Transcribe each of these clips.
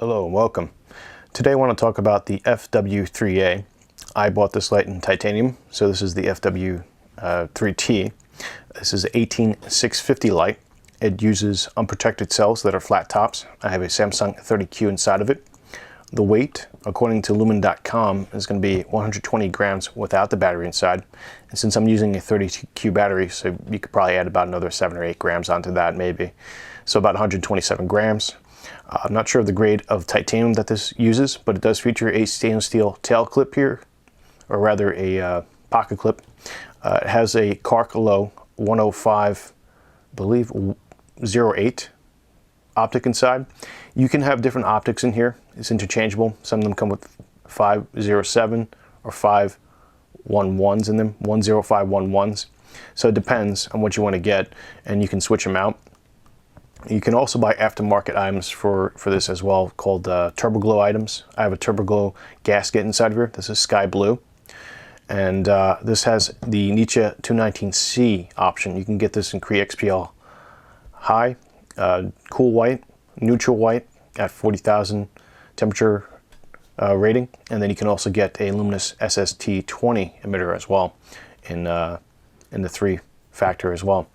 Hello and welcome. Today I want to talk about the FW3A. I bought this light in titanium, so this is the FW3T. This is an 18650 light. It uses unprotected cells that are flat tops. I have a Samsung 30Q inside of it. The weight, according to Lumin.com, is going to be 120 grams without the battery inside. And since I'm using a 30Q battery, so you could probably add about another 7 or 8 grams onto that maybe. So about 127 grams. I'm not sure of the grade of titanium that this uses, but it does feature a stainless steel tail clip here, or rather a pocket clip. It has a Carc Low 105, I believe 08 optic inside. You can have different optics in here. It's interchangeable. Some of them come with 507 or 511s in them, 10511s. So it depends on what you want to get, and you can switch them out. You can also buy aftermarket items for this as well, called TURBOGLOW items. I have a TURBOGLOW gasket inside of here. This is sky blue. And this has the Nietzsche 219C option. You can get this in Cree XPL high, cool white, neutral white at 40,000 temperature rating. And then you can also get a luminous SST20 emitter as well in the 3 factor as well.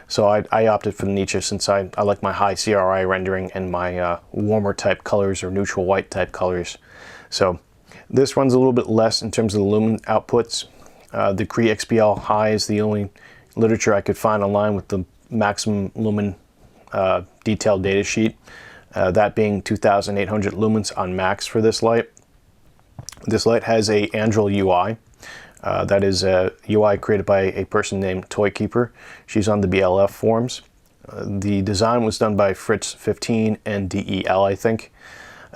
So I opted for the Nietzsche since I like my high CRI rendering and my warmer type colors or neutral white type colors. So this runs a little bit less in terms of the lumen outputs. The Cree XPL high is the only literature I could find online with the maximum lumen detailed data sheet. That being 2,800 lumens on max for this light. This light has a Android UI. That is a UI created by a person named Toykeeper. She's on the BLF forums. The design was done by Fritz15 and DEL, I think,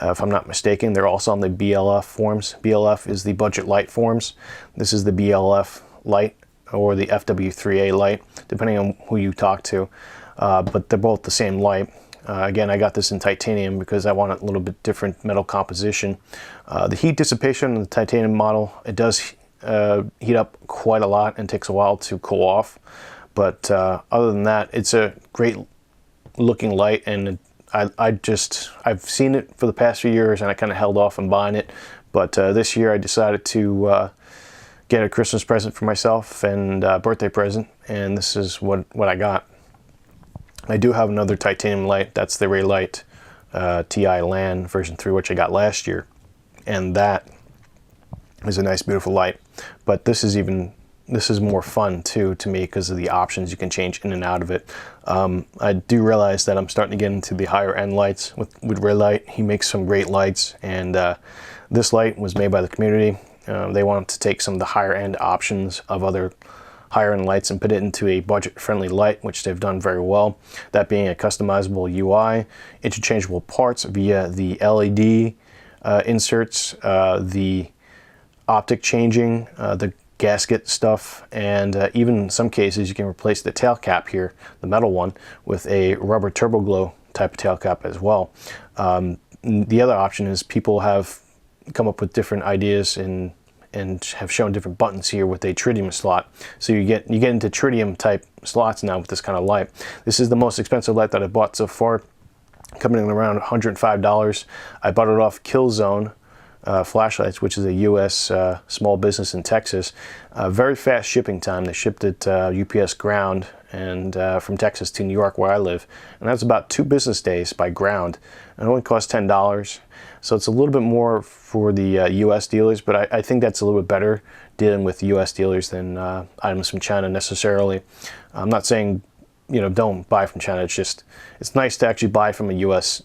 if I'm not mistaken. They're also on the BLF forums. BLF is the budget light forums. This is the BLF light or the FW3A light, depending on who you talk to. But they're both the same light. Again, I got this in titanium because I want a little bit different metal composition. The heat dissipation on the titanium model, it does heat up quite a lot and takes a while to cool off, but other than that, it's a great looking light, and I've seen it for the past few years and I kind of held off on buying it, but this year I decided to get a Christmas present for myself and birthday present, and this is what I got. I do have another titanium light. That's the Ray Light TI LAN version 3, which I got last year, and that is a nice beautiful light. But this is more fun too to me because of the options you can change in and out of it. I do realize that I'm starting to get into the higher end lights with Ray Light. He makes some great lights, and this light was made by the community. They wanted to take some of the higher end options of other higher end lights and put it into a budget friendly light, which they've done very well. That being a customizable UI, interchangeable parts via the LED inserts, the optic changing, the gasket stuff, and even in some cases you can replace the tail cap here, the metal one, with a rubber TURBOGLOW type of tail cap as well. The other option is people have come up with different ideas and have shown different buttons here with a tritium slot. So you get into tritium type slots now with this kind of light. This is the most expensive light that I bought so far, coming in around $105. I bought it off Killzone Flashlights, which is a U.S. Small business in Texas. Very fast shipping time. They shipped it UPS ground and from Texas to New York where I live, and that's about 2 business days by ground. It only costs $10, so it's a little bit more for the U.S. dealers, but I think that's a little bit better dealing with U.S. dealers than items from China necessarily. I'm not saying, you know, don't buy from China. It's just, it's nice to actually buy from a U.S.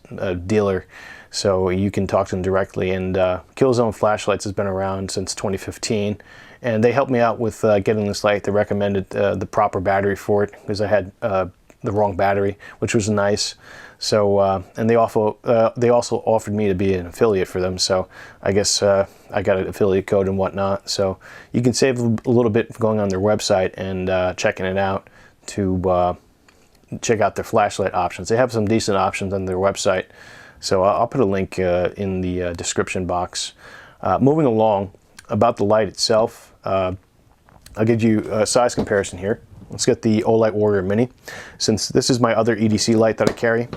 dealer, so you can talk to them directly. And Killzone Flashlights has been around since 2015, and they helped me out with getting this light. They recommended the proper battery for it because I had the wrong battery, which was nice. So and they also offered me to be an affiliate for them, so I guess I got an affiliate code and whatnot. So you can save a little bit going on their website and checking it out to check out their flashlight options. They have some decent options on their website, so I'll put a link in the description box. Moving along, about the light itself, I'll give you a size comparison here. Let's get the Olight Warrior Mini. Since this is my other EDC light that I carry,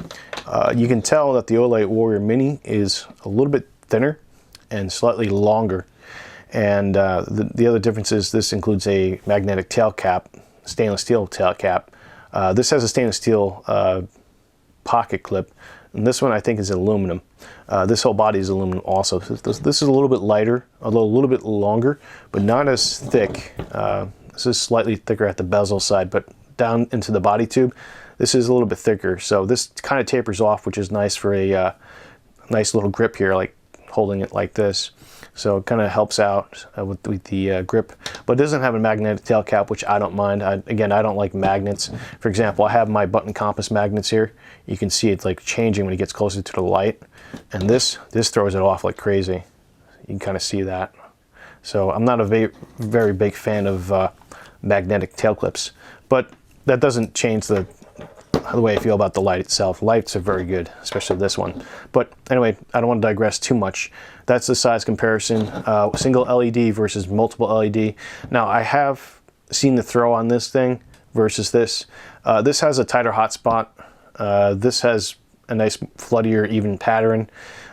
you can tell that the Olight Warrior Mini is a little bit thinner and slightly longer. And the other difference is this includes a magnetic tail cap, stainless steel tail cap. This has a stainless steel pocket clip, and this one I think is aluminum. This whole body is aluminum also. This is a little bit lighter, although a little bit longer, but not as thick. This is slightly thicker at the bezel side, but down into the body tube, this is a little bit thicker. So this kind of tapers off, which is nice for a nice little grip here, like holding it like this. So it kind of helps out with the grip, but it doesn't have a magnetic tail cap, which I don't mind. Again, I don't like magnets. For example, I have my button compass magnets here. You can see it's like changing when it gets closer to the light, and this throws it off like crazy. You can kind of see that. So I'm not a very big fan of magnetic tail clips, but that doesn't change the way I feel about the light itself. Lights are very good, especially this one. But anyway, I don't want to digress too much. That's the size comparison, single LED versus multiple LED. Now I have seen the throw on this thing versus this. This has a tighter hotspot. This has a nice floodier even pattern.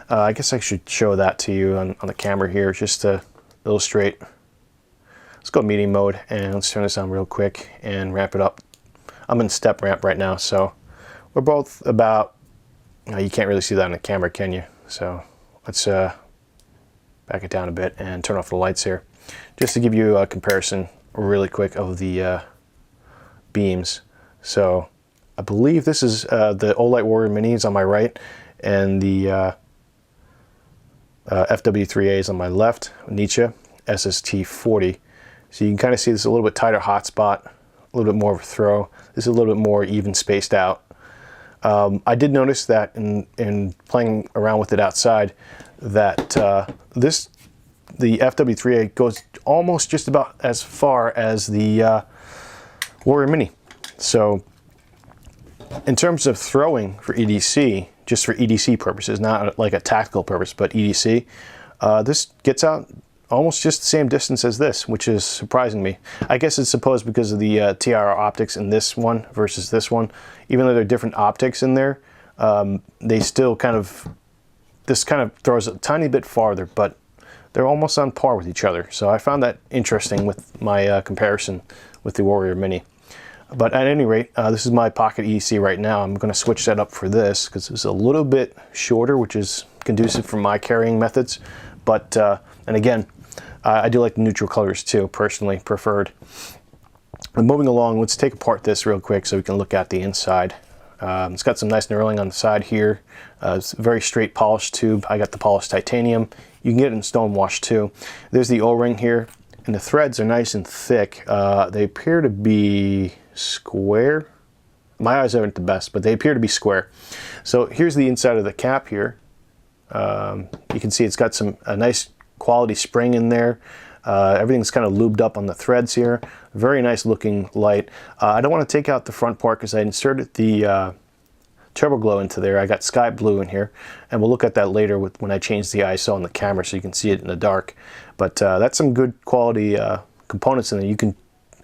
I guess I should show that to you on the camera here just to illustrate. Let's go medium mode and let's turn this on real quick and ramp it up. I'm in step ramp right now, so we're both about, you can't really see that on the camera, can you? So let's back it down a bit and turn off the lights here, just to give you a comparison really quick of the beams. So I believe this is the Olight Warrior Mini is on my right, and the FW3A is on my left, Nietzsche SST40. So you can kind of see this is a little bit tighter hotspot, a little bit more of a throw. This is a little bit more even spaced out. I did notice that in playing around with it outside, that the FW3A goes almost just about as far as the Warrior Mini. So in terms of throwing for EDC, just for EDC purposes, not like a tactical purpose, but EDC, this gets out almost just the same distance as this, which is surprising me. I guess it's supposed because of the TIR optics in this one versus this one. Even though they're different optics in there, they still kind of, this kind of throws a tiny bit farther, but they're almost on par with each other. So I found that interesting with my comparison with the Warrior Mini. But at any rate, this is my pocket EDC right now. I'm going to switch that up for this because it's a little bit shorter, which is conducive for my carrying methods. But, and again, I do like the neutral colors too, personally preferred. But moving along, let's take apart this real quick so we can look at the inside. It's got some nice knurling on the side here. It's a very straight polished tube. I got the polished titanium. You can get it in stone wash too. There's the O-ring here, and the threads are nice and thick. They appear to be square. My eyes aren't the best, but they appear to be square. So here's the inside of the cap here. You can see it's got a nice quality spring in there. Everything's kind of lubed up on the threads here. Very nice looking light. I don't want to take out the front part because I inserted the TURBOGLOW into there. I got sky blue in here, and we'll look at that later when I change the ISO on the camera so you can see it in the dark. But that's some good quality components in there. You can,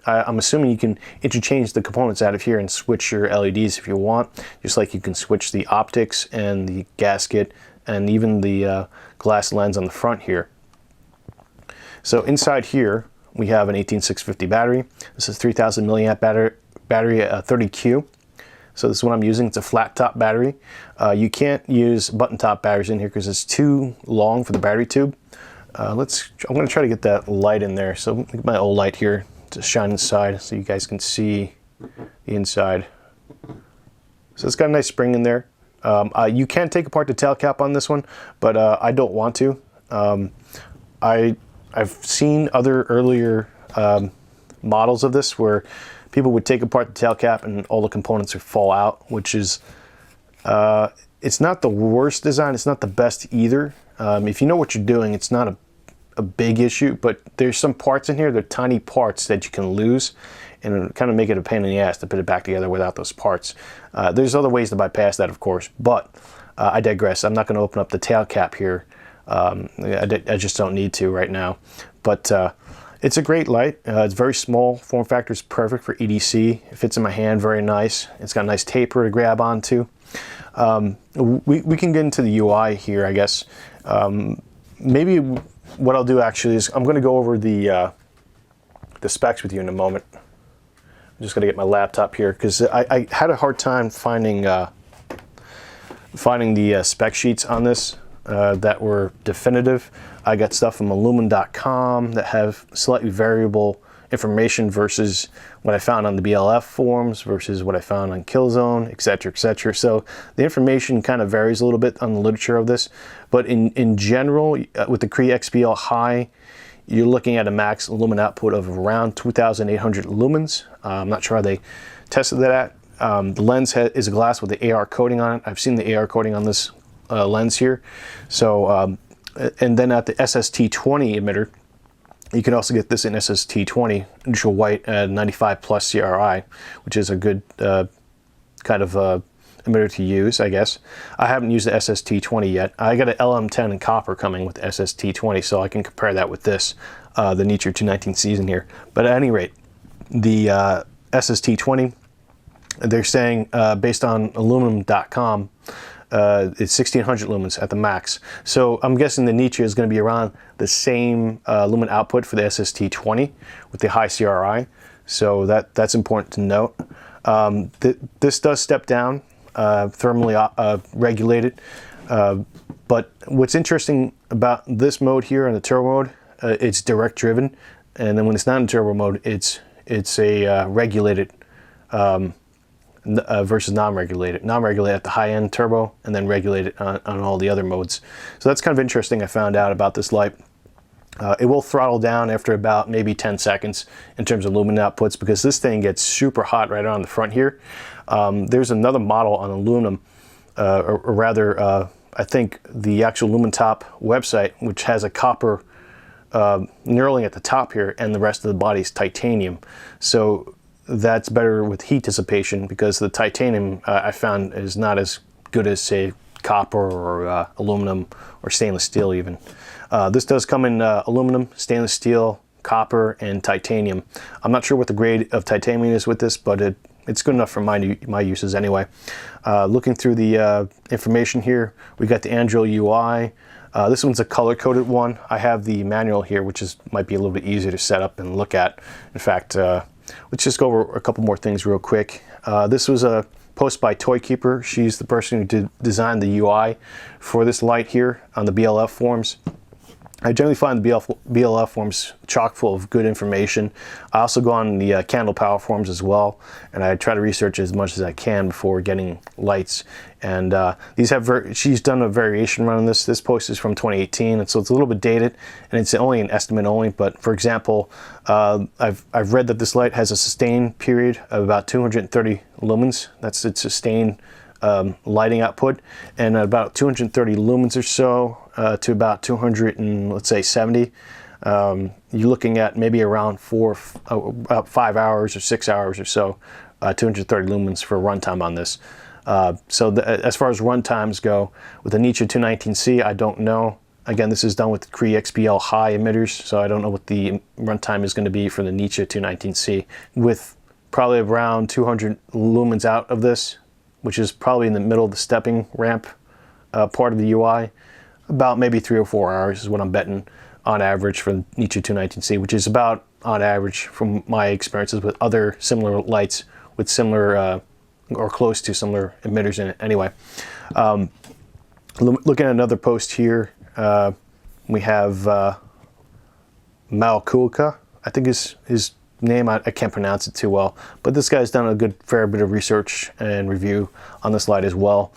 I'm assuming you can interchange the components out of here and switch your LEDs if you want, just like you can switch the optics and the gasket and even the glass lens on the front here. So inside here we have an 18650 battery. This is 3000 milliamp battery 30Q. So this is what I'm using. It's a flat top battery. You can't use button top batteries in here because it's too long for the battery tube. I'm going to try to get that light in there. So get my old light here to shine inside so you guys can see the inside. So it's got a nice spring in there. You can take apart the tail cap on this one, but I don't want to. I've seen other earlier models of this where people would take apart the tail cap and all the components would fall out, which is, it's not the worst design, it's not the best either. If you know what you're doing, it's not a big issue, but there's some parts in here, they're tiny parts that you can lose, and it'll kind of make it a pain in the ass to put it back together without those parts. There's other ways to bypass that, of course, but I digress. I'm not going to open up the tail cap here. I just don't need to right now. But It's a great light. It's very small. Form factor is perfect for EDC. It fits in my hand very nice. It's got a nice taper to grab onto. We can get into the UI here, I guess. Maybe what I'll do actually is I'm going to go over the specs with you in a moment. I'm just going to get my laptop here because I had a hard time finding the spec sheets on this that were definitive. I got stuff from Lumen.com that have slightly variable information versus what I found on the BLF forums versus what I found on Killzone, etc., etc. So the information kind of varies a little bit on the literature of this, but in general, with the Cree XPL High, you're looking at a max lumen output of around 2,800 lumens. I'm not sure how they tested that at. The lens is a glass with the AR coating on it. I've seen the AR coating on this lens here. So, and then at the SST20 emitter, you can also get this in SST20, neutral white at 95 plus CRI, which is a good kind of emitter to use, I guess. I haven't used the SST20 yet. I got an LM10 in copper coming with the SST20, so I can compare that with this, the Nietzsche 219 season here. But at any rate, the SST20, they're saying, based on aluminum.com, it's 1600 lumens at the max. So I'm guessing the Nietzsche is going to be around the same lumen output for the SST20 with the high CRI. So that's important to note. This does step down, thermally regulated. But what's interesting about this mode here in the turbo mode, it's direct driven. And then when it's not in turbo mode, it's a regulated versus non-regulated. Non-regulated at the high-end turbo, and then regulated on all the other modes. So that's kind of interesting I found out about this light. It will throttle down after about maybe 10 seconds in terms of lumen outputs because this thing gets super hot right on the front here. There's another model on aluminum, or rather, I think the actual Lumintop website, which has a copper knurling at the top here, and the rest of the body is titanium. So that's better with heat dissipation because the titanium I found is not as good as, say, copper or aluminum or stainless steel even. This does come in aluminum, stainless steel, copper, and titanium. I'm not sure what the grade of titanium is with this, but it's good enough for my uses anyway. Looking through the information here, we got the Android UI. This one's a color-coded one. I have the manual here, which might be a little bit easier to set up and look at. In fact, let's just go over a couple more things real quick. This was a post by Toykeeper. She's the person who designed the UI for this light here on the BLF forums. I generally find the BLF forums chock full of good information. I also go on the Candle Power forums as well, and I try to research as much as I can before getting lights. And these have she's done a variation run on this. This post is from 2018, and so it's a little bit dated, and it's only an estimate only. But for example, I've read that this light has a sustained period of about 230 lumens. That's its sustained lighting output, and about 230 lumens or so to about 200 and let's say 70. You're looking at maybe around about 5 hours or 6 hours or so, 230 lumens for runtime on this. So as far as run times go, with the Nietzsche 219C, I don't know. Again, this is done with the Cree XPL high emitters, so I don't know what the runtime is going to be for the Nietzsche 219C. With probably around 200 lumens out of this, which is probably in the middle of the stepping ramp part of the UI, about maybe 3 or 4 hours is what I'm betting on average for the Nietzsche 219C, which is about on average from my experiences with other similar lights with similar or close to similar emitters in it. Anyway, looking at another post here, we have Malkuka, I think his name, I can't pronounce it too well, but this guy's done a fair bit of research and review on this light as well.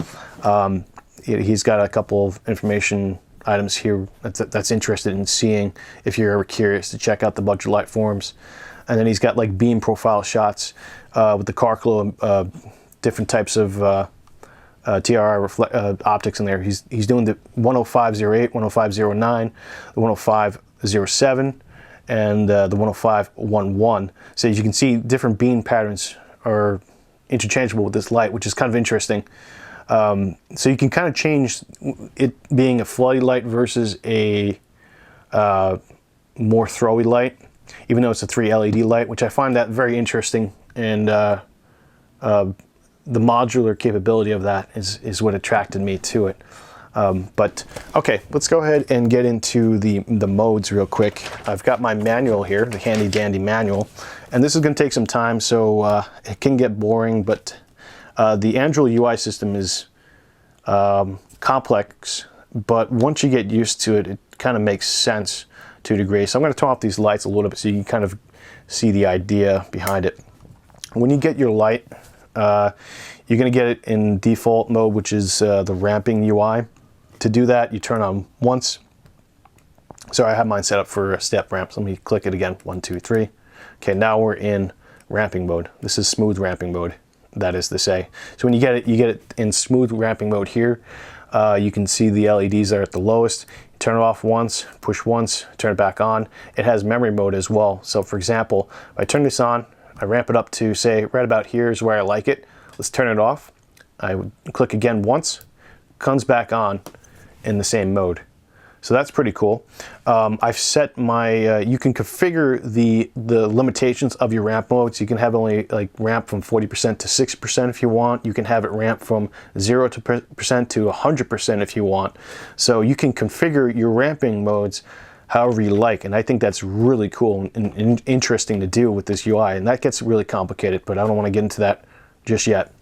He's got a couple of information items here that's interested in seeing if you're ever curious to check out the budget light forums. And then he's got like beam profile shots with the Carclo, different types of TRI optics in there. He's doing the 10508, 10509, the 10507, and the 10511. So as you can see, different beam patterns are interchangeable with this light, which is kind of interesting. So you can kind of change it being a floody light versus a more throwy light. even though it's a 3 LED light, which I find that very interesting, and the modular capability of that is what attracted me to it. But okay, let's go ahead and get into the modes real quick. I've got my manual here, the handy dandy manual, and this is going to take some time, so it can get boring, but the Android UI system is complex, but once you get used to it, it kind of makes sense to a degree. So I'm going to turn off these lights a little bit so you can kind of see the idea behind it. When you get your light, you're going to get it in default mode, which is the ramping UI. To do that, you turn on once. So I have mine set up for a step ramp. So let me click it again. 1, 2, 3. Okay, now we're in ramping mode. This is smooth ramping mode, that is to say. So when you get it in smooth ramping mode here. You can see the LEDs are at the lowest. You turn it off once, push once, turn it back on. It has memory mode as well. So for example, if I turn this on, I ramp it up to, say, right about here is where I like it. Let's turn it off. I would click again once, comes back on in the same mode. So that's pretty cool. I've set my, you can configure the limitations of your ramp modes. You can have only like ramp from 40% to 6% if you want. You can have it ramp from 0% to 100% if you want. So you can configure your ramping modes however you like. And I think that's really cool and interesting to do with this UI. And that gets really complicated, but I don't want to get into that just yet.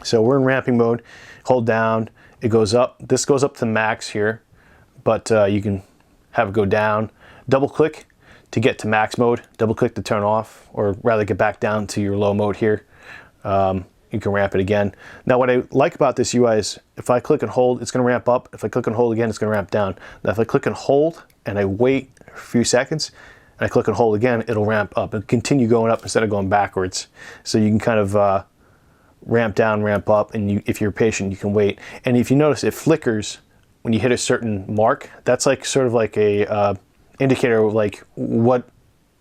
So we're in ramping mode, hold down, it goes up. This goes up to max here. But you can have it go down. Double click to get to max mode. Double click to turn off, or rather get back down to your low mode here. You can ramp it again. Now what I like about this UI is if I click and hold, it's going to ramp up. If I click and hold again, it's going to ramp down. Now if I click and hold and I wait a few seconds and I click and hold again, it'll ramp up. It'll continue going up instead of going backwards. So you can kind of ramp down, ramp up, and if you're patient, you can wait. And if you notice, it flickers when you hit a certain mark. That's like sort of like a indicator of like what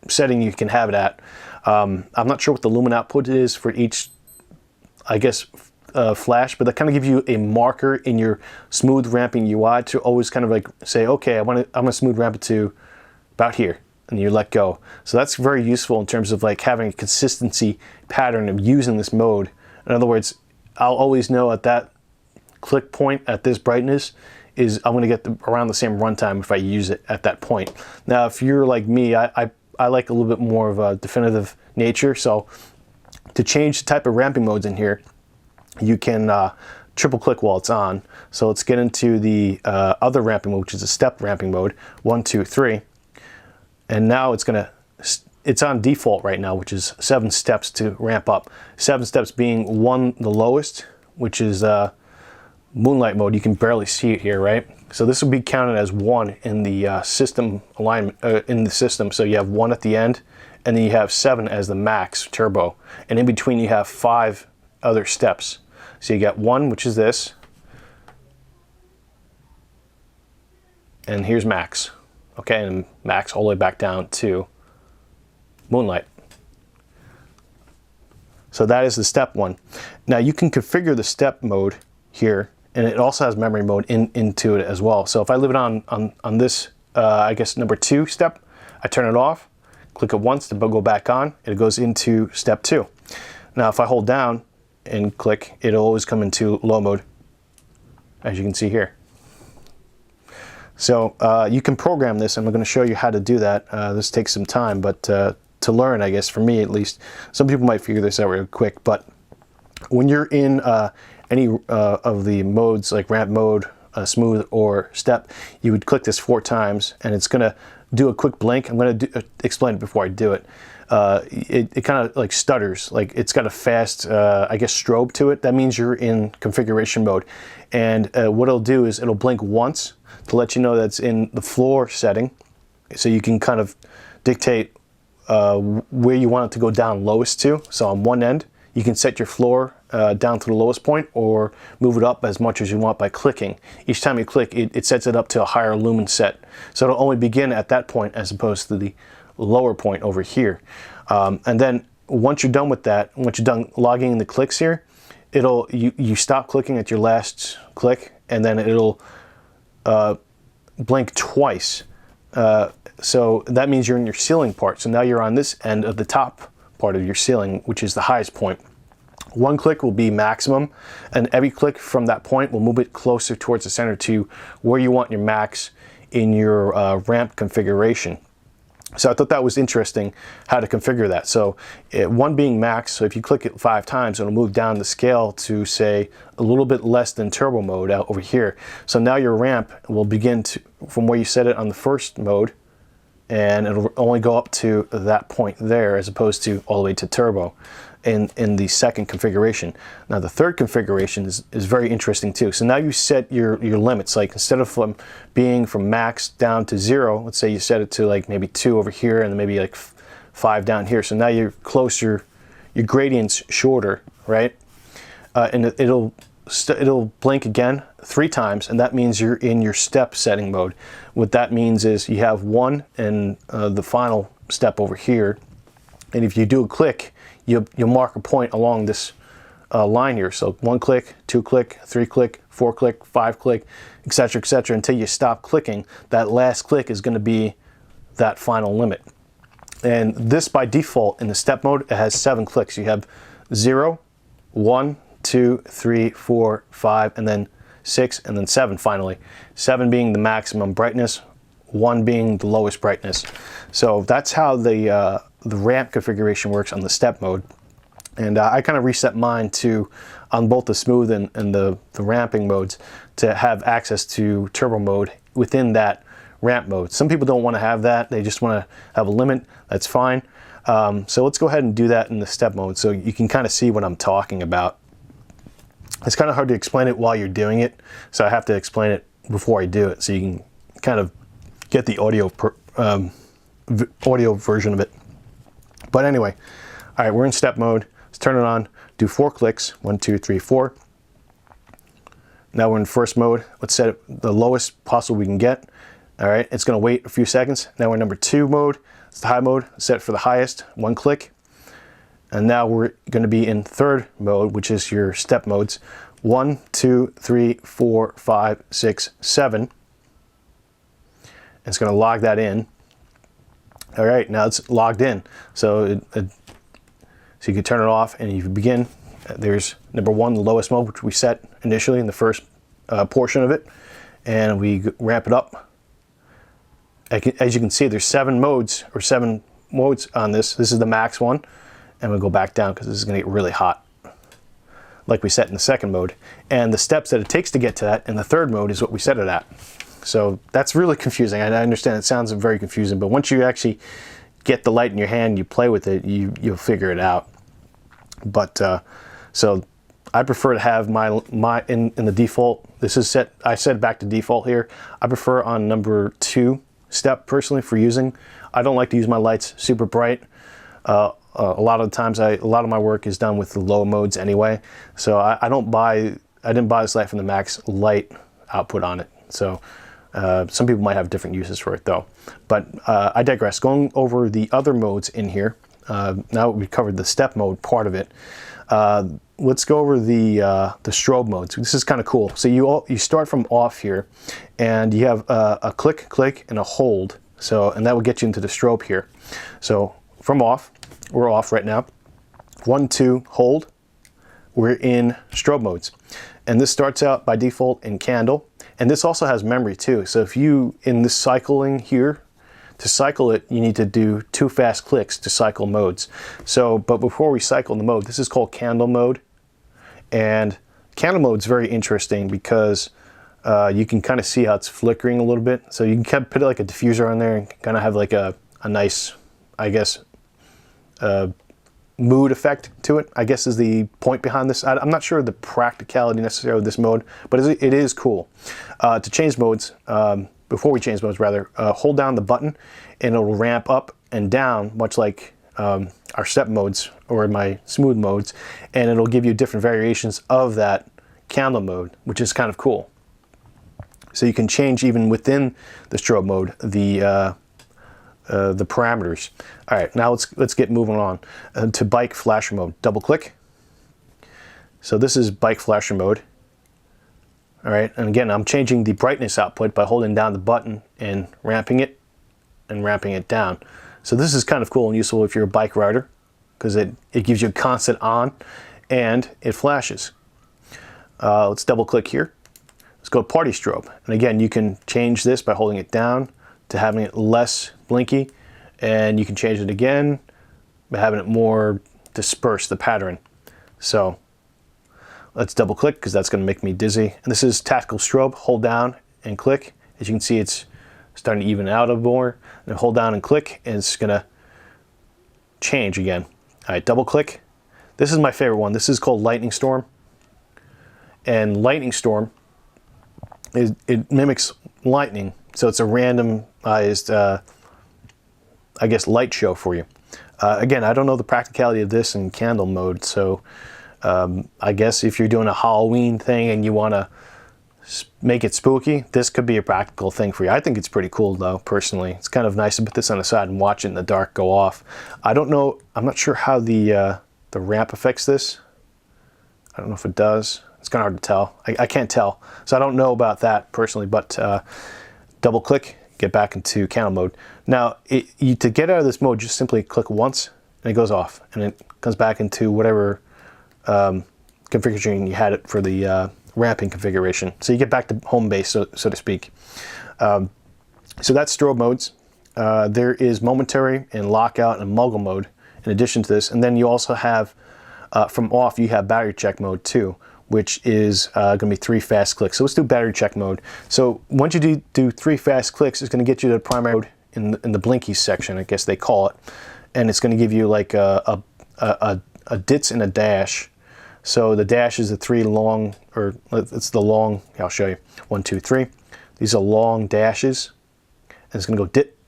setting you can have it at. I'm not sure what the lumen output is for each, I guess, flash, but that kind of gives you a marker in your smooth ramping UI to always kind of like say, okay, I'm gonna smooth ramp it to about here, and you let go. So that's very useful in terms of like having a consistency pattern of using this mode. In other words, I'll always know at that click point at this brightness is I'm going to get around the same runtime if I use it at that point. Now, if you're like me, I like a little bit more of a definitive nature. So to change the type of ramping modes in here, you can triple click while it's on. So let's get into the other ramping mode, which is a step ramping mode. 1, 2, 3. And now it's on default right now, which is 7 steps to ramp up. 7 steps being 1 the lowest, which is moonlight mode. You can barely see it here, right? So this will be counted as 1 in the system alignment in the system. So you have 1 at the end, and then you have 7 as the max turbo, and in between you have 5 other steps. So you got 1, which is this, and here's max. Okay, and max all the way back down to moonlight. So that is the step 1. Now you can configure the step mode here, and it also has memory mode into it as well. So if I leave it on this, I guess number 2 step, I turn it off, click it once to go back on, it goes into step 2. Now if I hold down and click, it'll always come into low mode, as you can see here. So you can program this, and I'm going to show you how to do that. This takes some time, but to learn, I guess, for me at least. Some people might figure this out real quick, but when you're in any of the modes, like ramp mode, smooth, or step, you would click this 4 times, and it's going to do a quick blink. I'm going to explain it before I do it. It kind of like stutters, like it's got a fast, I guess, strobe to it. That means you're in configuration mode. And what it'll do is it'll blink once to let you know that's in the floor setting. So you can kind of dictate where you want it to go down lowest to. So on one end, you can set your floor down to the lowest point, or move it up as much as you want by clicking. Each time you click, it sets it up to a higher lumen set. So it'll only begin at that point as opposed to the lower point over here. And then once you're done with that, once you're done logging in the clicks here, you stop clicking at your last click, and then it'll blink twice. So that means you're in your ceiling part. So now you're on this end of the top part of your ceiling, which is the highest point. One click will be maximum, and every click from that point will move it closer towards the center to where you want your max in your ramp configuration. So I thought that was interesting how to configure that. So one being max, so if you click it 5 times, it'll move down the scale to, say, a little bit less than turbo mode out over here. So now your ramp will begin to, from where you set it on the first mode, and it'll only go up to that point there as opposed to all the way to turbo in the second configuration. Now the third configuration is very interesting too. So now you set your limits, like instead of being from max down to 0, let's say you set it to like maybe 2 over here and then maybe like 5 down here. So now you're closer, your gradient's shorter, right? And it'll blink again 3 times, and that means you're in your step setting mode. What that means is you have 1 and the final step over here, and if you do a click, you'll mark a point along this line here. So 1 click, 2 click, 3 click, 4 click, 5 click, etc., etc., until you stop clicking. That last click is going to be that final limit. And this by default in the step mode, it has 7 clicks. You have 0, 1, 2, 3, 4, 5, and then 6, and then 7 finally. 7 being the maximum brightness, 1 being the lowest brightness. So that's how the ramp configuration works on the step mode. And I kind of reset mine to, on both the smooth and the ramping modes, to have access to turbo mode within that ramp mode. Some people don't want to have that. They just want to have a limit. That's fine. So let's go ahead and do that in the step mode so you can kind of see what I'm talking about. It's kind of hard to explain it while you're doing it, so I have to explain it before I do it so you can kind of get the audio version of it. But anyway, all right, we're in step mode. Let's turn it on, do 4 clicks, 1, 2, 3, 4. Now we're in first mode. Let's set it the lowest possible we can get. All right, it's gonna wait a few seconds. Now we're in number 2 mode. It's the high mode, set it for the highest, 1 click. And now we're gonna be in third mode, which is your step modes. 1, 2, 3, 4, 5, 6, 7. It's gonna log that in. All right, now it's logged in. So so you can turn it off and you begin. There's number 1, the lowest mode, which we set initially in the first portion of it. And we ramp it up. As you can see, there's 7 modes on this. This is the max one. And we'll go back down because this is gonna get really hot, like we set in the second mode. And the steps that it takes to get to that in the third mode is what we set it at. So that's really confusing. I understand it sounds very confusing, but once you actually get the light in your hand, you play with it, you'll figure it out. But so I prefer to have my in the default. This is set. I set it back to default here. I prefer on number 2 step personally for using. I don't like to use my lights super bright. A lot of the times, a lot of my work is done with the low modes anyway. So I didn't buy this light from the max light output on it. So some people might have different uses for it though. But I digress. Going over the other modes in here. Now we've covered the step mode part of it. Let's go over the strobe modes. This is kind of cool. So you start from off here, and you have a click, click, and a hold. So and that will get you into the strobe here. So from off. We're off right now. 1, 2, hold. We're in strobe modes. And this starts out by default in candle. And this also has memory too. So if you, in this cycling here, to cycle it, you need to do 2 fast clicks to cycle modes. So, but before we cycle the mode, this is called candle mode. And candle mode is very interesting because you can kind of see how it's flickering a little bit. So you can kind of put like a diffuser on there and kind of have like a nice, I guess, mood effect to it, I guess is the point behind this. I'm not sure of the practicality necessarily of this mode, but it is cool. To change modes, before we change modes rather, hold down the button and it'll ramp up and down, much like our step modes or my smooth modes, and it'll give you different variations of that candle mode, which is kind of cool. So you can change even within the strobe mode the parameters. All right, now let's get moving on to bike flasher mode. Double click. So this is bike flasher mode. All right, and again, I'm changing the brightness output by holding down the button and ramping it. and ramping it down. So this is kind of cool and useful if you're a bike rider, because it gives you a constant on and it flashes. Let's double click here. Let's go to party strobe. And again, you can change this by holding it down to having it less blinky, and you can change it again by having it more disperse the pattern. So let's double click because that's going to make me dizzy. And this is tactical strobe. Hold down and click. As you can see, it's starting to even out a more. And hold down and click, and it's going to change again. All right, double click. This is my favorite one. This is called Lightning Storm. And Lightning Storm, it mimics lightning. So it's a randomized, I guess, light show for you. Again, I don't know the practicality of this in candle mode, so I guess if you're doing a Halloween thing and you want to make it spooky, this could be a practical thing for you. I think it's pretty cool though, personally. It's kind of nice to put this on the side and watch it in the dark go off. I don't know, I'm not sure how the ramp affects this. I don't know if it does. It's kind of hard to tell. I can't tell. So I don't know about that personally, but double click, get back into candle mode. Now, to get out of this mode, just simply click once and it goes off, and it comes back into whatever configuration you had it for the ramping configuration. So you get back to home base, so to speak. So that's strobe modes. There is momentary and lockout and mogul mode in addition to this. And then you also have, from off, you have battery check mode too, which is going to be 3 fast clicks. So let's do battery check mode. So once you do 3 fast clicks, it's going to get you to the primary mode in the blinky section, I guess they call it. And it's going to give you like a dits and a dash. So the dash is the 3 long, or it's the long, I'll show you. 1, 2, 3. These are long dashes. And it's going to go dit.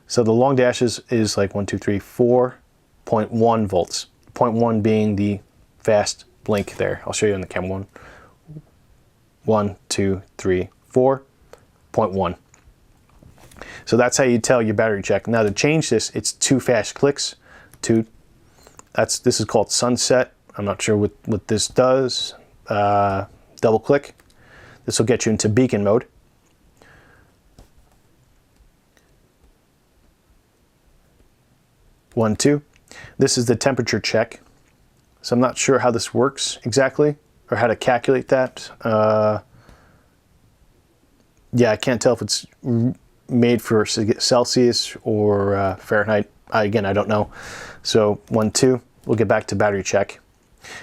So the long dashes is like 1, 2, 3, 4.1 volts. 0.1 being the fast blink there. I'll show you on the camera. 1, 1, 2, 3, 4.1. So that's how you tell your battery check. Now to change this, it's 2 fast clicks. 2. This is called sunset. I'm not sure what this does. Double click. This will get you into beacon mode. One, 2. This is the temperature check. So I'm not sure how this works exactly, or how to calculate that. Yeah, I can't tell if it's made for Celsius or Fahrenheit. Again, I don't know. So 1, 2, we'll get back to battery check.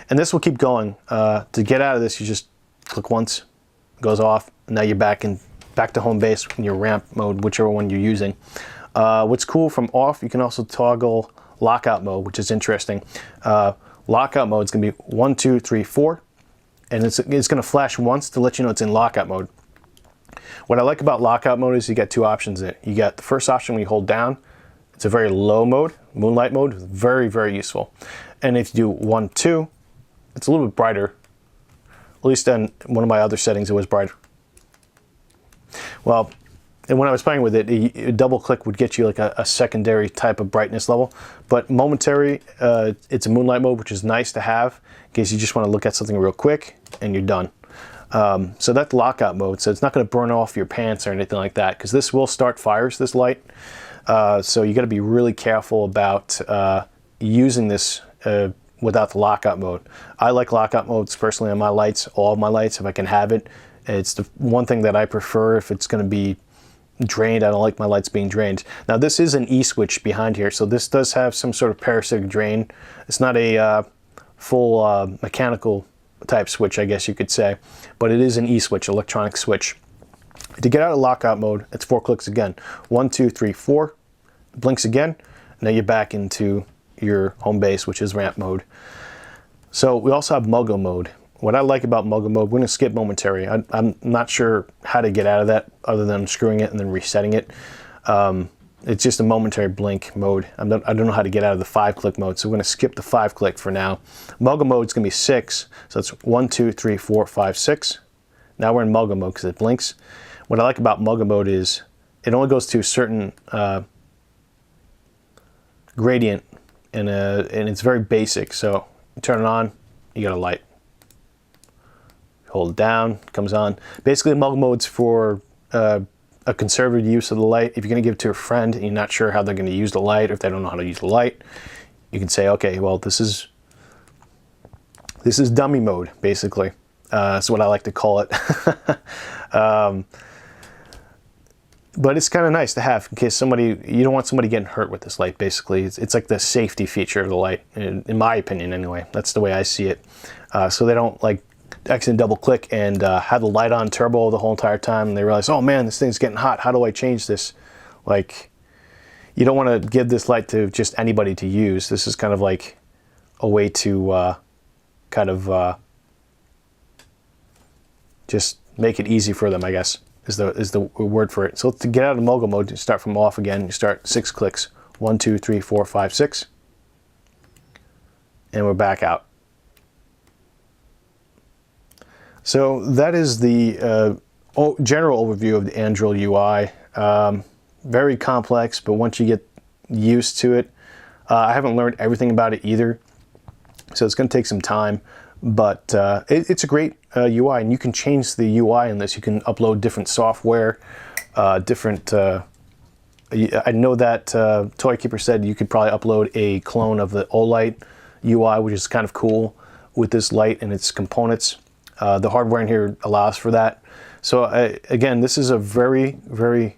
And this will keep going. To get out of this, you just click once, it goes off, and now you're back to home base in your ramp mode, whichever one you're using. What's cool from off, you can also toggle lockout mode, which is interesting. Lockout mode is going to be 1, 2, 3, 4, and it's going to flash once to let you know it's in lockout mode. What I like about lockout mode is you get 2 options in it. You got the first option when you hold down. It's a very low mode, moonlight mode, very, very useful. And if you do 1, 2, it's a little bit brighter. At least on one of my other settings, it was brighter. Well, and when I was playing with it, a double click would get you like a secondary type of brightness level. But momentary, it's a moonlight mode, which is nice to have in case you just want to look at something real quick and you're done. So that's lockout mode. So it's not going to burn off your pants or anything like that, because this will start fires, this light. So you got to be really careful about using this without the lockout mode. I like lockout modes personally on my lights, all of my lights, if I can have it. It's the one thing that I prefer if it's going to be drained. I don't like my lights being drained. Now this is an E-switch behind here, so this does have some sort of parasitic drain. It's not a full mechanical type switch, I guess you could say, but it is an E-switch, electronic switch. To get out of lockout mode, it's 4 clicks again. 1, 2, 3, 4. Blinks again. Now you're back into your home base, which is ramp mode. So we also have mogul mode. What I like about mogul mode, we're going to skip momentary. I'm not sure how to get out of that other than screwing it and then resetting it. It's just a momentary blink mode. I don't know how to get out of the 5-click mode, so we're going to skip the 5-click for now. Mogul mode is going to be 6, so it's 1, 2, 3, 4, 5, 6. Now we're in mogul mode because it blinks. What I like about mogul mode is it only goes to a certain gradient, and it's very basic. So you turn it on, you got a light. Hold it down, it comes on. Basically, mogul mode's for a conservative use of the light. If you're going to give it to a friend and you're not sure how they're going to use the light, or if they don't know how to use the light, you can say, okay, well, this is dummy mode, basically. That's what I like to call it. But it's kind of nice to have in case you don't want somebody getting hurt with this light, basically. It's like the safety feature of the light, in my opinion anyway. That's the way I see it. So they don't like accidentally double click and have the light on turbo the whole entire time and they realize, oh man, this thing's getting hot. How do I change this? Like, you don't want to give this light to just anybody to use. This is kind of like a way to just make it easy for them, I guess, is the word for it. So to get out of mogul mode, you start from off again. You start 6 clicks. 1, 2, 3, 4, 5, 6. And we're back out. So that is the general overview of the Android UI. Very complex, but once you get used to it, I haven't learned everything about it either. So it's going to take some time. But it's a great UI, and you can change the UI in this. You can upload different software, I know that Toy Keeper said you could probably upload a clone of the Olight UI, which is kind of cool with this light and its components. The hardware in here allows for that. So again, this is a very, very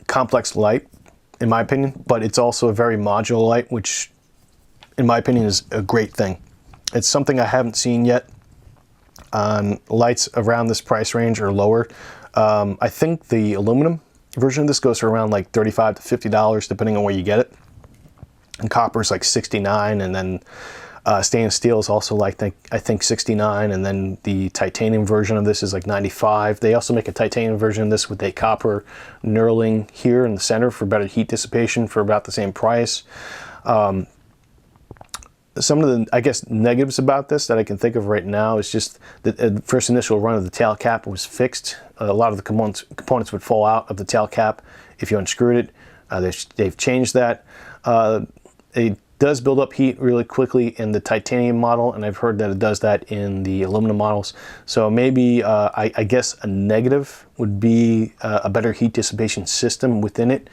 complex light, in my opinion, but it's also a very modular light, which in my opinion is a great thing. It's something I haven't seen yet on lights around this price range or lower. I think the aluminum version of this goes for around like $35 to $50 depending on where you get it. And copper is like $69, and then stainless steel is also like I think $69, and then the titanium version of this is like $95. They also make a titanium version of this with a copper knurling here in the center for better heat dissipation for about the same price. Some of the, I guess, negatives about this that I can think of right now is just that the first initial run of the tail cap was fixed. A lot of the components would fall out of the tail cap if you unscrewed it. They've changed that. It does build up heat really quickly in the titanium model, and I've heard that it does that in the aluminum models. So maybe, I guess, a negative would be a better heat dissipation system within it.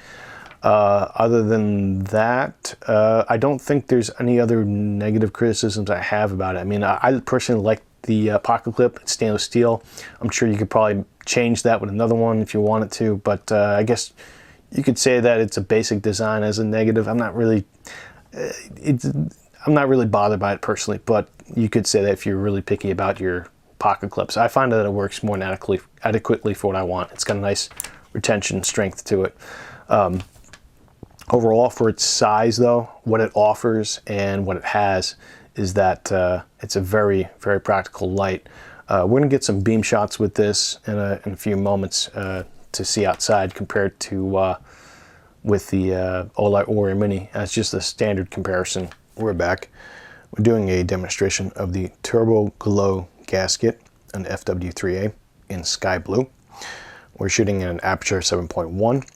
Other than that, I don't think there's any other negative criticisms I have about it. I mean, I personally like the pocket clip. It's stainless steel. I'm sure you could probably change that with another one if you wanted to, but I guess you could say that it's a basic design as a negative. I'm not really bothered by it personally, but you could say that if you're really picky about your pocket clips. I find that it works more than adequately for what I want. It's got a nice retention strength to it. Overall, for its size, though, what it offers and what it has is that it's a very, very practical light. We're going to get some beam shots with this in a few moments to see outside compared to with the Olight Warrior Mini. That's just a standard comparison. We're back. We're doing a demonstration of the TURBOGLOW gasket, an FW3A in sky blue. We're shooting at an aperture 7.1.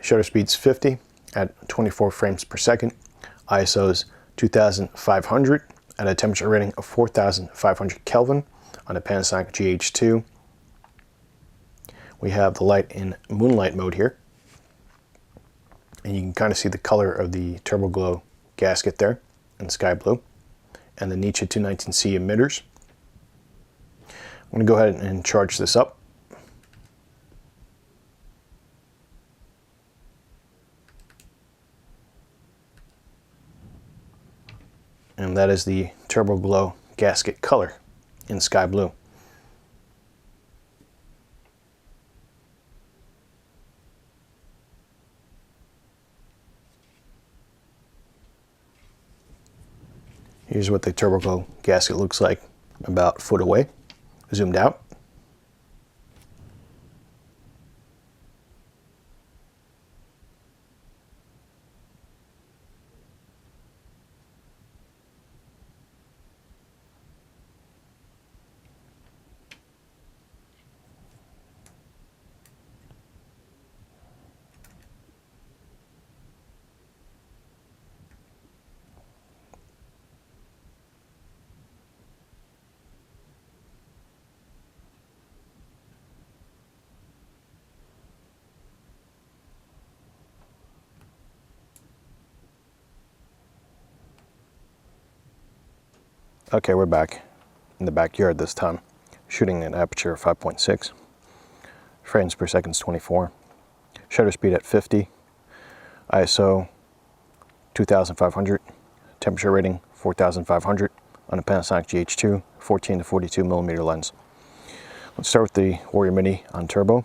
Shutter speed's 50 at 24 frames per second. ISO's 2500 at a temperature rating of 4500 Kelvin on a Panasonic GH2. We have the light in moonlight mode here. And you can kind of see the color of the TURBOGLOW gasket there in sky blue. And the Nietzsche 219C emitters. I'm going to go ahead and charge this up. And that is the TURBOGLOW gasket color in sky blue. Here's what the TURBOGLOW gasket looks like about a foot away, zoomed out. Okay, we're back in the backyard this time, shooting an aperture of 5.6, frames per second is 24, shutter speed at 50, ISO 2500, temperature rating 4500 on a Panasonic GH2 14 to 42 millimeter lens. Let's start with the Warrior Mini on turbo.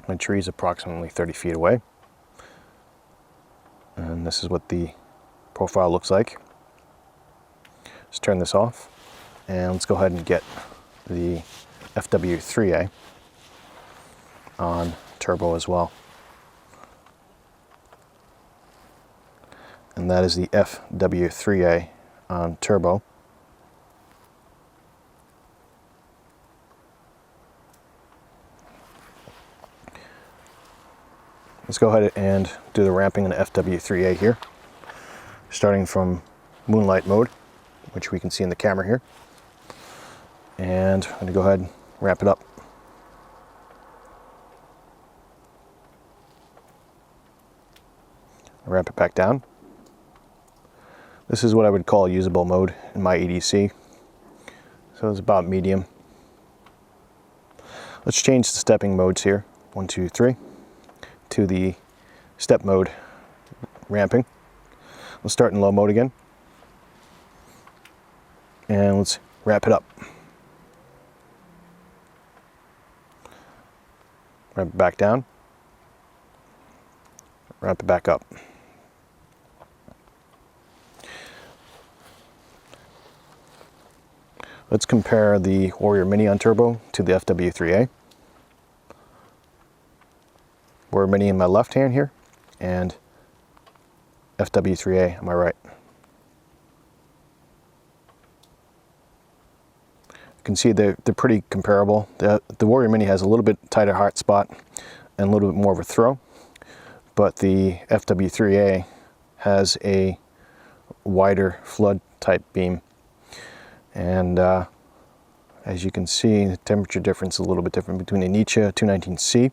My tree is approximately 30 feet away, and this is what the profile looks like. Let's turn this off, and let's go ahead and get the FW3A on turbo as well. And that is the FW3A on turbo. Let's go ahead and do the ramping in the FW3A here, starting from moonlight mode, which we can see in the camera here. And I'm going to go ahead and ramp it up. Ramp it back down. This is what I would call usable mode in my EDC. So it's about medium. Let's change the stepping modes here. 1, 2, 3. To the step mode ramping. Let's start in low mode again. And let's ramp it up. Ramp it back down. Ramp it back up. Let's compare the Warrior Mini on turbo to the FW3A. Warrior Mini in my left hand here, and FW3A on my right. You can see they're pretty comparable. The Warrior Mini has a little bit tighter heart spot and a little bit more of a throw, but the FW3A has a wider flood type beam. And as you can see, the temperature difference is a little bit different between the Nietzsche 219C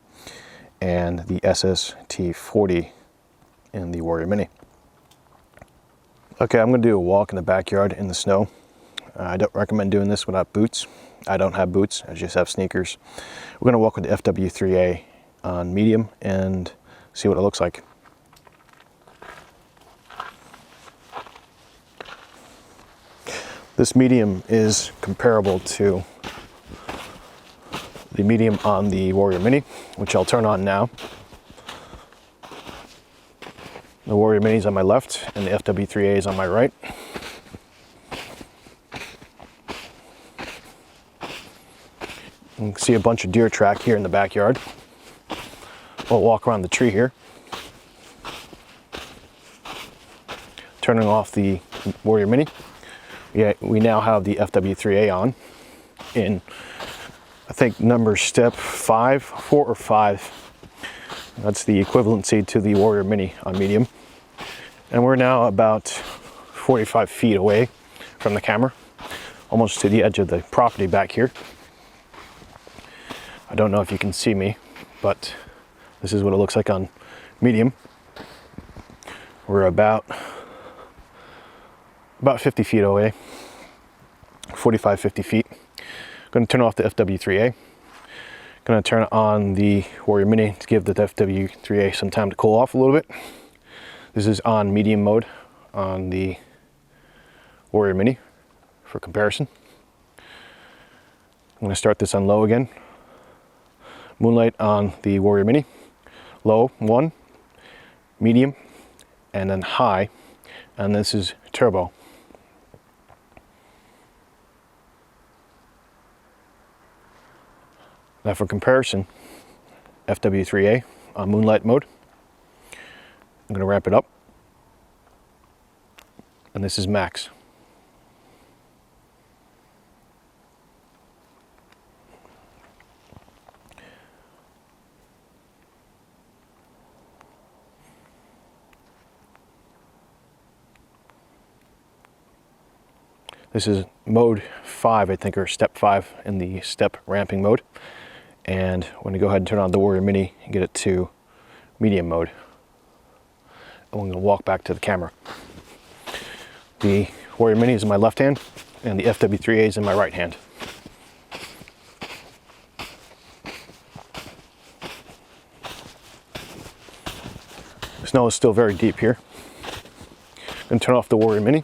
and the SST40 in the Warrior Mini. Okay, I'm going to do a walk in the backyard in the snow. I don't recommend doing this without boots. I don't have boots, I just have sneakers. We're going to walk with the FW3A on medium and see what it looks like. This medium is comparable to the medium on the Warrior Mini, which I'll turn on now. The Warrior Mini is on my left and the FW3A is on my right. You can see a bunch of deer track here in the backyard. We'll walk around the tree here. Turning off the Warrior Mini. Yeah, we now have the FW3A on in, I think, step 4 or 5. That's the equivalency to the Warrior Mini on medium. And we're now about 45 feet away from the camera, almost to the edge of the property back here. I don't know if you can see me, but this is what it looks like on medium. We're about 50 feet away, 45, 50 feet. Going to turn off the FW3A. Going to turn on the Warrior Mini to give the FW3A some time to cool off a little bit. This is on medium mode on the Warrior Mini for comparison. I'm going to start this on low again. Moonlight on the Warrior Mini. Low 1, medium, and then high. And this is turbo. Now for comparison, FW3A on moonlight mode. I'm going to ramp it up. And this is max. This is mode 5, I think, or step 5 in the step ramping mode. And I'm going to go ahead and turn on the Warrior Mini and get it to medium mode. And we're going to walk back to the camera. The Warrior Mini is in my left hand, and the FW3A is in my right hand. The snow is still very deep here. I'm going to turn off the Warrior Mini,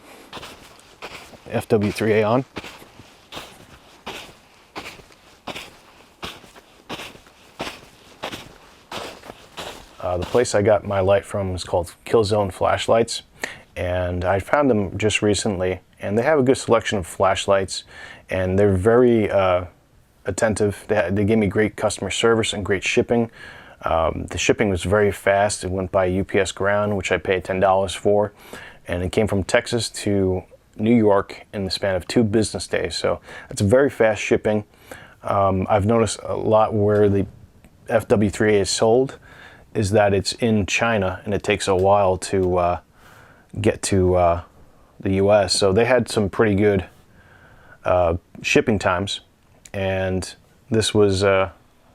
FW3A on. The place I got my light from is called Killzone Flashlights, and I found them just recently, and they have a good selection of flashlights, and they're very attentive. They gave me great customer service and great shipping. The shipping was very fast. It went by UPS ground, which I paid $10 for, and it came from Texas to New York in the span of 2 business days. So it's very fast shipping. I've noticed a lot where the FW3A is sold is that it's in China and it takes a while to get to the US. So they had some pretty good shipping times, and this was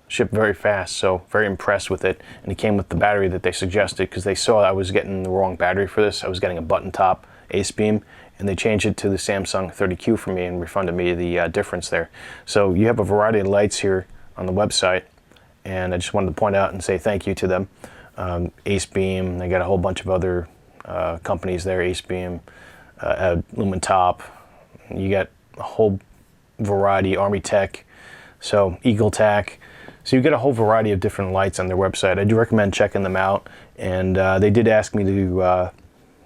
shipped very fast, so very impressed with it. And it came with the battery that they suggested, because they saw I was getting the wrong battery for this. I was getting a button top ace beam, and they changed it to the Samsung 30Q for me and refunded me the difference there. So you have a variety of lights here on the website, and I just wanted to point out and say thank you to them. Ace Beam, they got a whole bunch of other companies there, Ace Beam, Lumintop, you got a whole variety, Army Tech, so Eagle Tac. So you get a whole variety of different lights on their website. I do recommend checking them out, and they did ask me to,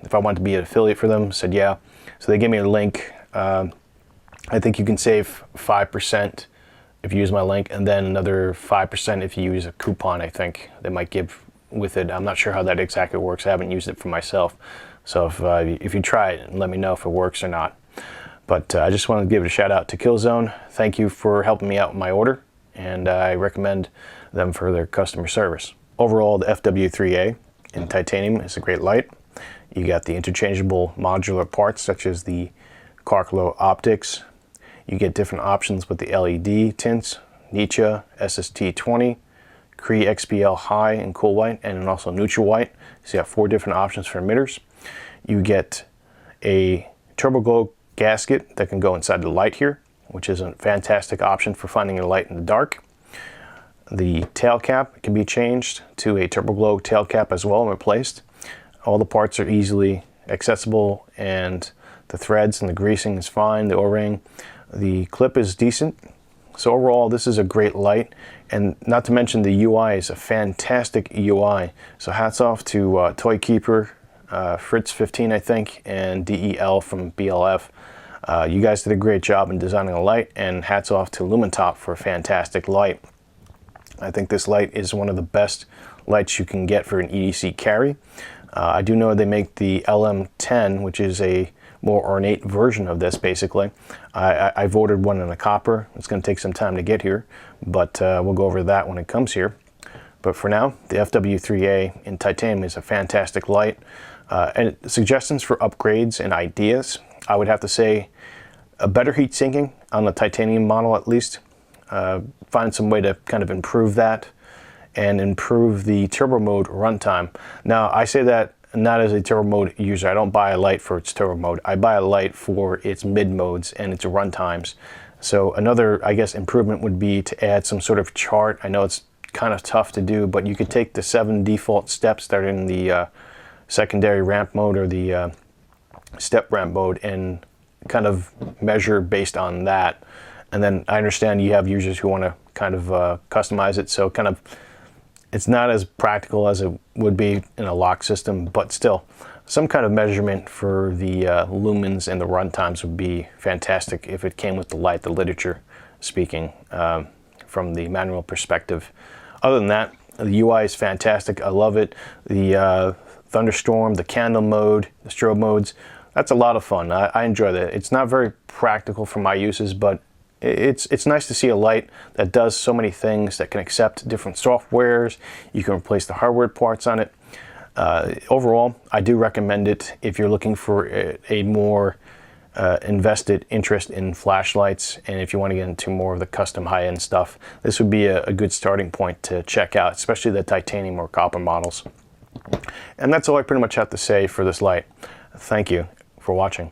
if I wanted to be an affiliate for them. I said yeah. So they gave me a link. I think you can save 5% if you use my link, and then another 5% if you use a coupon, I think they might give with it. I'm not sure how that exactly works. I haven't used it for myself. So if you try it, let me know if it works or not. But I just wanted to give it a shout out to Killzone. Thank you for helping me out with my order, and I recommend them for their customer service. Overall, the FW3A in titanium is a great light. You got the interchangeable modular parts such as the Carclo optics. You get different options with the LED tints, Nietzsche, SST20, Cree XPL High and Cool White, and also Neutral White. So you have 4 different options for emitters. You get a TURBOGLOW gasket that can go inside the light here, which is a fantastic option for finding your light in the dark. The tail cap can be changed to a TURBOGLOW tail cap as well and replaced. All the parts are easily accessible, and the threads and the greasing is fine, the O-ring. The clip is decent. So overall, this is a great light, and not to mention the UI is a fantastic UI. So hats off to Toy Keeper, Fritz 15 I think, and DEL from BLF. You guys did a great job in designing a light, and hats off to Lumintop for a fantastic light. I think this light is one of the best lights you can get for an EDC carry. I do know they make the LM10, which is a more ornate version of this basically. I've ordered one in a copper. It's going to take some time to get here, but we'll go over that when it comes here. But for now, the FW3A in titanium is a fantastic light. And suggestions for upgrades and ideas, I would have to say a better heat sinking on the titanium model at least. Find some way to kind of improve that and improve the turbo mode runtime. Now I say that not as a turbo mode user. I don't buy a light for its turbo mode. I buy a light for its mid modes and its run times. So another, I guess, improvement would be to add some sort of chart. I know it's kind of tough to do, but you could take the 7 default steps that are in the secondary ramp mode or the step ramp mode and kind of measure based on that. And then I understand you have users who want to kind of customize it, so kind of it's not as practical as it would be in a lock system, but still some kind of measurement for the lumens and the run times would be fantastic if it came with the light, the literature speaking from the manual perspective. Other than that, the UI is fantastic. I love it. The thunderstorm, the candle mode, the strobe modes, that's a lot of fun. I enjoy that. It's not very practical for my uses, but it's nice to see a light that does so many things, that can accept different softwares. You can replace the hardware parts on it. Overall, I do recommend it if you're looking for a more invested interest in flashlights, and if you want to get into more of the custom high-end stuff, this would be a good starting point to check out, especially the titanium or copper models. And that's all I pretty much have to say for this light. Thank you for watching.